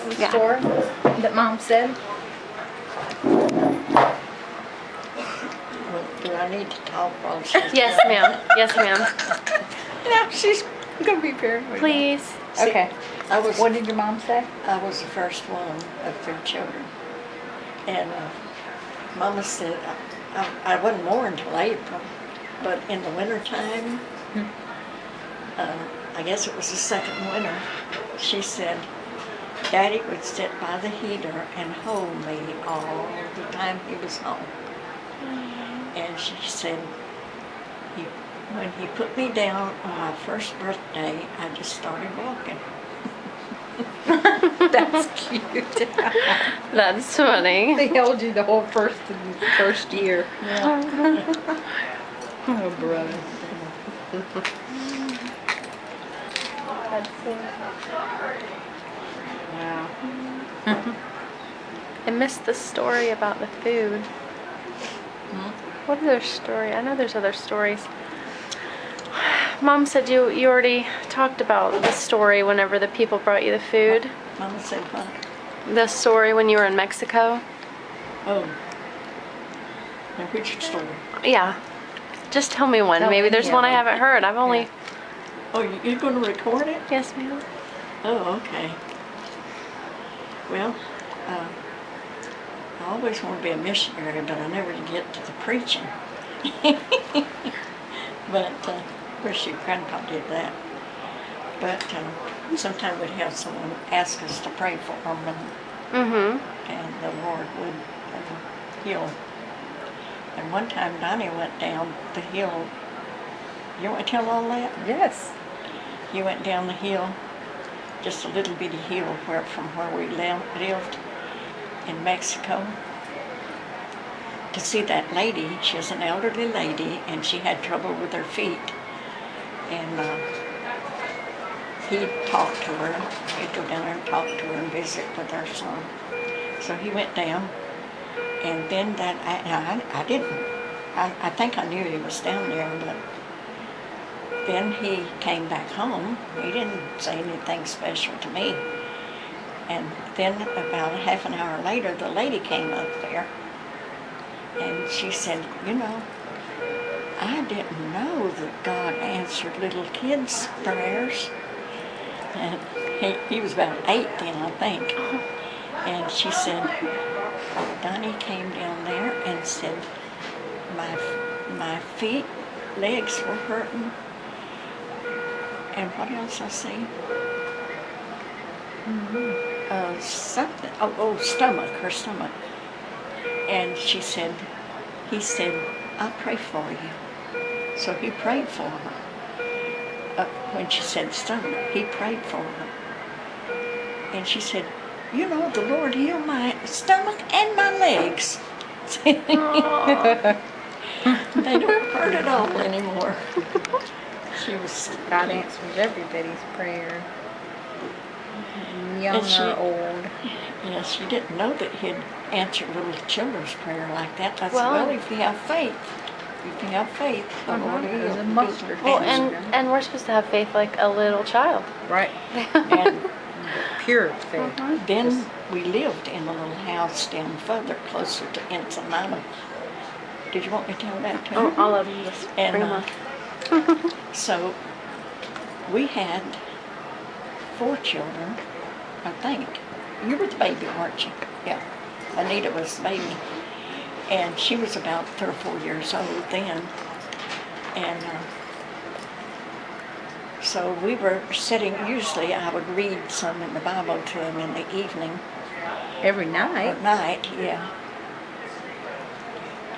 The store that Mom said. Well, do I need to talk while she's Yes, ma'am. Yes, ma'am. No, she's gonna be paranoid. Please. Okay. what What did your mom say? I was the first one of 3 children, and Mama said I wasn't born until April, but in the wintertime, I guess it was the second winter, she said Daddy would sit by the heater and hold me all the time he was home. And she said, when he put me down on my first birthday, I just started walking. That's cute. That's funny. They held you the whole first year. Yeah. Oh, brother. Wow. I missed the story about the food. What other story? I know there's other stories. Mom said you already talked about the story whenever the people brought you the food. Mama said what? The story when you were in Mexico. Oh. Now which story? Yeah. Just tell me one. Tell Maybe me there's one I haven't heard. I've only... Yeah. Oh, you're going to record it? Yes, ma'am. Oh, okay. Well, I always wanted to be a missionary, but I never did get to the preaching. But, of course, your grandpa did that. But sometimes we'd have someone ask us to pray for them, and the Lord would heal. And one time Donnie went down the hill. You want to tell all that? Yes. He went down the hill, just a little bitty hill from where we lived in Mexico, to see that lady. She was an elderly lady, and she had trouble with her feet. And he talked to her. He'd go down there and talk to her and visit with her son. So he went down, and then I think I knew he was down there, but then he came back home. He didn't say anything special to me. And then about a half an hour later, the lady came up there, and she said, you know, I didn't know that God answered little kids' prayers. And he was about 8 then, I think. And she said, Donnie came down there and said, my feet, legs were hurting. And what else I see? Something, stomach, her stomach. And she said, he said, I'll pray for you. So he prayed for her. When she said stomach, he prayed for her. And she said, you know, the Lord healed my stomach and my legs. They don't hurt at all anymore. She was... God answers everybody's prayer. Young or old. Yeah, she didn't know that he'd answer little children's prayer like that. That's well, if you have faith. If you have faith, the Lord There's a mustard. Well, and we're supposed to have faith like a little child. Right. And pure faith. then we lived in a little house down further, closer to Ensenada. Did you want me to tell that too? Oh, all of them. Just bring them up. So we had 4 children, I think. You were the baby, weren't you? Yeah. Anita was the baby. And she was about 3 or 4 years old then. And so we were sitting, usually I would read some in the Bible to them in the evening. Every night? At night, yeah.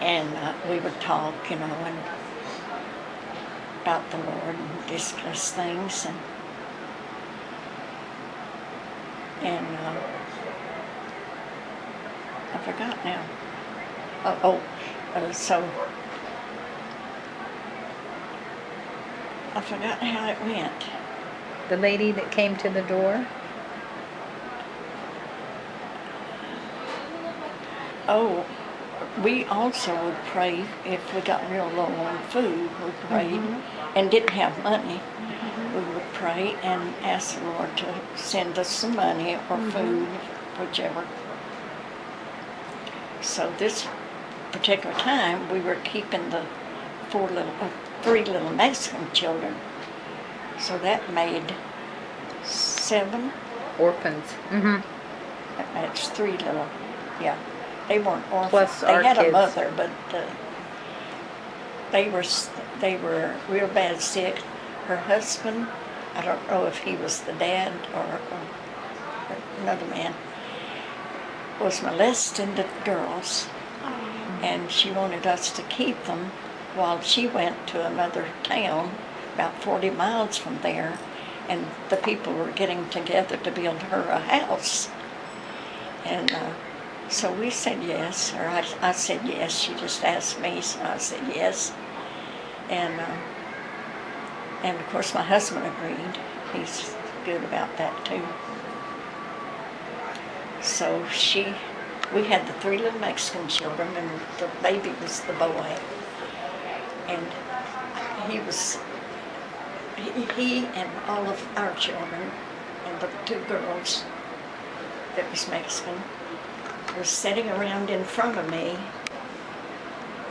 And we would talk, you know, and about the Lord and discuss things. And I forgot now. So I forgot how it went. The lady that came to the door? Oh, we also would pray if we got real low on food. We prayed and didn't have money. We would pray and ask the Lord to send us some money or food, whichever. So this particular time, we were keeping the three little Mexican children. So that made 7. Orphans. Mm-hmm. That's 3 little, yeah. They weren't orphans. Plus They our had a kids. mother, but they were real bad sick. Her husband, I don't know if he was the dad or another man, was molesting the girls, and she wanted us to keep them while she went to another town about 40 miles from there, and the people were getting together to build her a house. And so we said yes, or I said yes. She just asked me, so I said yes. And of course my husband agreed. He's good about that too. So we had the 3 little Mexican children, and the baby was the boy. And he and all of our children and the 2 girls that was Mexican were sitting around in front of me.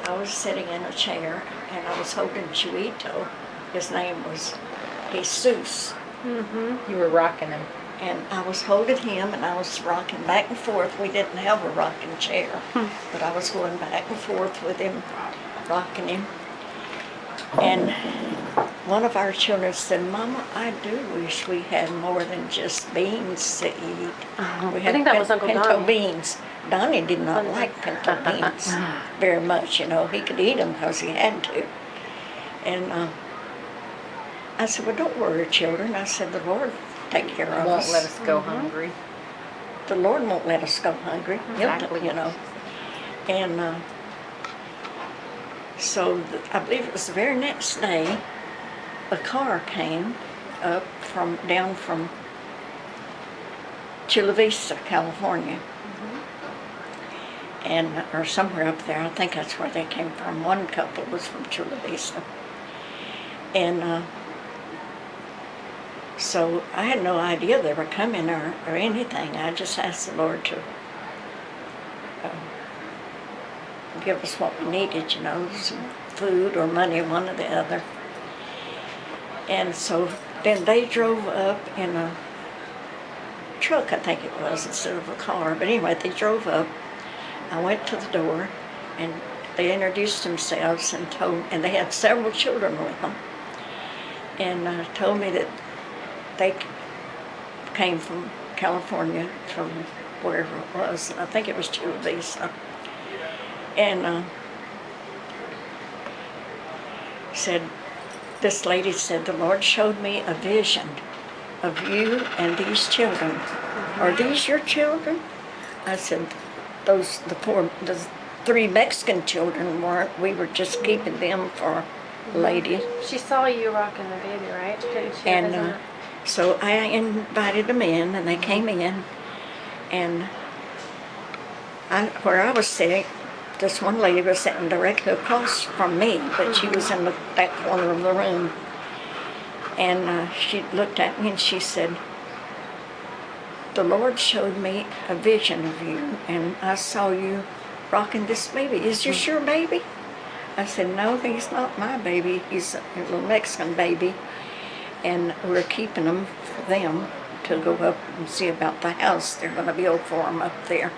I was sitting in a chair and I was holding Chuito. His name was Jesus. You were rocking him. And I was holding him and I was rocking back and forth. We didn't have a rocking chair, but I was going back and forth with him, rocking him. And one of our children said, "Mama, I do wish we had more than just beans to eat." We had I think that was Uncle pinto Donnie. beans. Donnie did not like pinto beans very much, you know. He could eat them because he had to. And I said, "Well, don't worry, children." I said, "The Lord will take care of us. Won't let us go hungry. The Lord won't let us go hungry." Exactly. You know. And so I believe it was the very next day, a car came up down from Chula Vista, California, and or somewhere up there. I think that's where they came from. One couple was from Chula Vista, and so I had no idea they were coming or anything. I just asked the Lord to give us what we needed, you know, some food or money, one or the other. And so then they drove up in a truck, I think it was, instead of a car. But anyway, they drove up. I went to the door, and they introduced themselves and they had several children with them, and told me that they came from California, from wherever it was. I think it was Chula Vista. And this lady said, "The Lord showed me a vision of you and these children. Are these your children?" I said, the 3 Mexican children weren't. We were just keeping them for a lady. She saw you rocking the baby, right? Didn't she? And so I invited them in, and they came in, and where I was sitting, this one lady was sitting directly across from me, but she was in the back corner of the room. And she looked at me and she said, "The Lord showed me a vision of you, and I saw you rocking this baby. Is this your baby?" I said, "No, he's not my baby. He's a little Mexican baby, and we're keeping him for them to go up and see about the house they're going to build for him up there,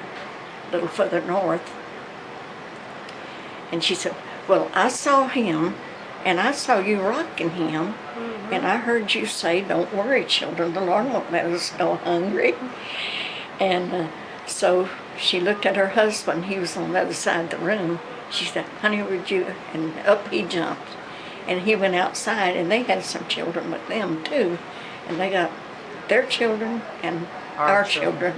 a little further north." And she said, "Well, I saw him, and I saw you rocking him, and I heard you say, 'Don't worry, children, the Lord won't let us go hungry.'" And so she looked at her husband. He was on the other side of the room. She said, "Honey, would you?" And up he jumped. And he went outside, and they had some children with them too. And they got their children and our children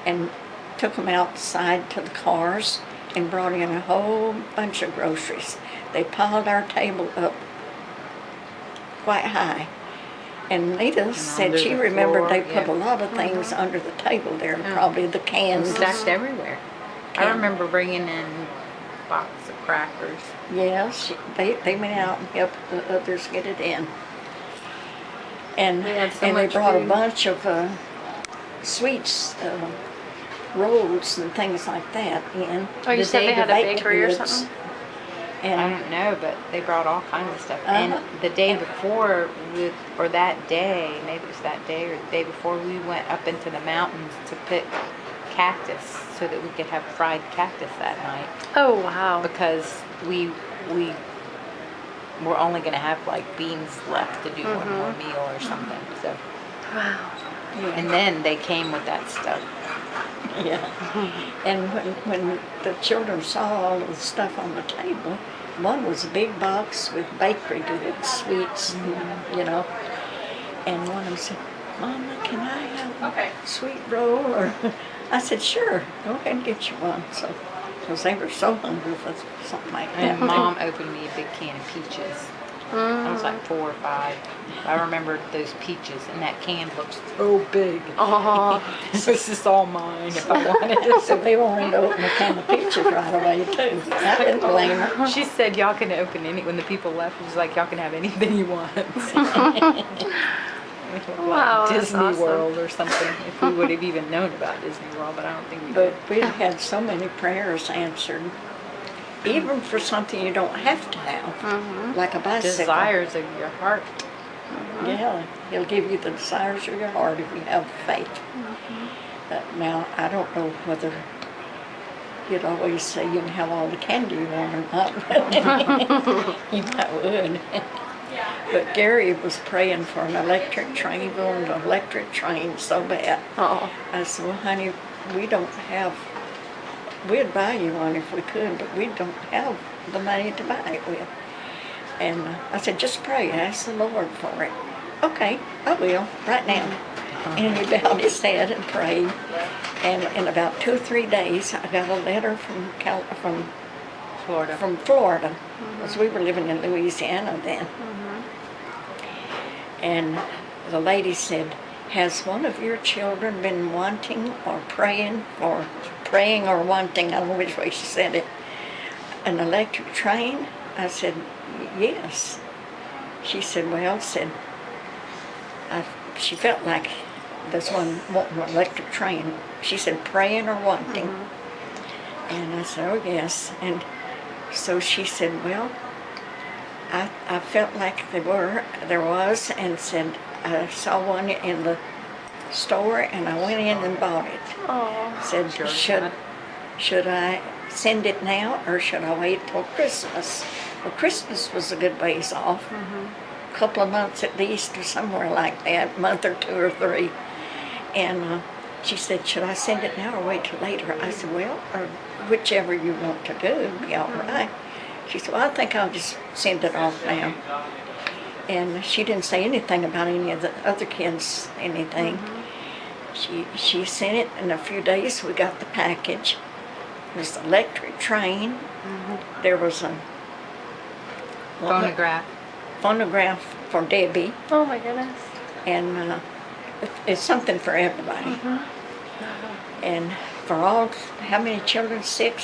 and took them outside to the cars and brought in a whole bunch of groceries. They piled our table up quite high. And Nita said she remembered they put a lot of things under the table there, probably the cans. Stacked everywhere. I remember bringing in a box of crackers. Yes, they went out and helped the others get it in. And, We had so and they much brought food. a bunch of sweets, rolls and things like that in. Oh, you The said day they the had a baked bakery or goods. something? I And don't know, but they brought all kinds of stuff. Uh-huh. And the day before, or that day, maybe it was that day or the day before, we went up into the mountains to pick cactus so that we could have fried cactus that night. Oh, wow. Because we were only going to have like beans left to do one more meal or something. So, Wow. and then they came with that stuff. yeah, and when the children saw all of the stuff on the table, one was a big box with bakery goods, sweets, you know, and one of them said, "Mama, can I have a sweet roll?" Or I said, "Sure, go ahead and get you one." So, because they were so hungry for something like that. And Mom opened me a big can of peaches. I was like 4 or 5. I remember those peaches, and that can looks so big. Oh, This is all mine if I wanted it. So they wanted to open a can of peaches right away too. I didn't blame her. She said, y'all can open any, when the people left, she was like, y'all can have anything you want. Wow, Like that's Disney awesome. World or something, if we would have even known about Disney World, but I don't think we But did. we had so many prayers answered, even for something you don't have to have, like a bicycle. Desires of your heart. Yeah, he'll give you the desires of your heart if you have faith. But now, I don't know whether he'd always say you can have all the candy you want or not. He might would. But Gary was praying for an electric train, going to an electric train so bad. oh. I said, "Well, honey, we don't have, we'd buy you one if we could, but we don't have the money to buy it with." And I said, "Just pray, ask the Lord for it." "Okay, I will, right now." And he bowed his head and prayed. And in about 2 or 3 days, I got a letter from Florida. Florida, because we were living in Louisiana then. And the lady said, "Has one of your children been wanting or praying or wanting," I don't know which way she said it, "an electric train?" I said, "Yes." She said, "Well," she felt like this one wanting an electric train. She said, "Praying or wanting?" And I said, "Oh, yes." And so she said, "Well, I felt like there was, and said, I saw one in the store and I went in and bought it." Oh. Said, should I send it now or should I wait till Christmas?" Well, Christmas was a good ways off. A couple of months at least, or somewhere like that, month or 2 or 3. And she said, "Should I send it now or wait till later?" I said, "Well, or whichever you want to do, be all right." She said, "Well, I think I'll just send it off now." And she didn't say anything about any of the other kids, anything. She sent it. In a few days we got the package. It was the electric train. There was a phonograph for Debbie, Oh my goodness. and it's something for everybody. And for all, how many children? 6?